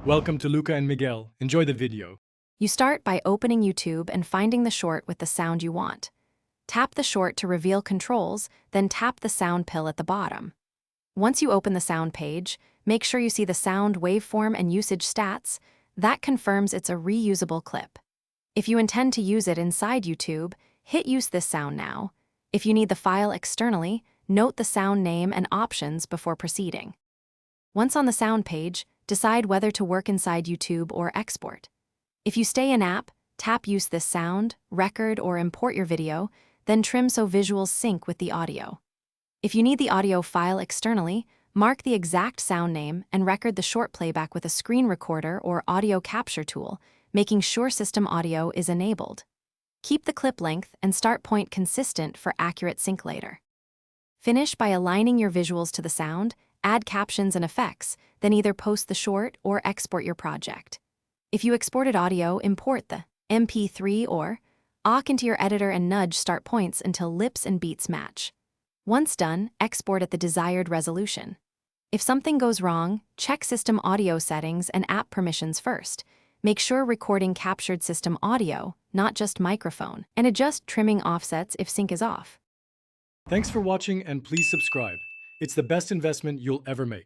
Welcome to Luca and Miguel. Enjoy the video. You start by opening YouTube and finding the short with the sound you want. Tap the short to reveal controls, then tap the sound pill at the bottom. Once you open the sound page, make sure you see the sound waveform and usage stats. That confirms it's a reusable clip. If you intend to use it inside YouTube, hit Use this sound now. If you need the file externally, note the sound name and options before proceeding. Once on the sound page, decide whether to work inside YouTube or export. If you stay in app, tap Use this sound, record or import your video, then trim so visuals sync with the audio. If you need the audio file externally, mark the exact sound name and record the short playback with a screen recorder or audio capture tool, making sure system audio is enabled. Keep the clip length and start point consistent for accurate sync later. Finish by aligning your visuals to the sound, add captions and effects, then either post the short or export your project. If you exported audio, import the MP3 or AUK into your editor and nudge start points until lips and beats match. Once done, export at the desired resolution. If something goes wrong, check system audio settings and app permissions first. Make sure recording captured system audio, not just microphone, and adjust trimming offsets if sync is off. Thanks for watching and please subscribe. It's the best investment you'll ever make.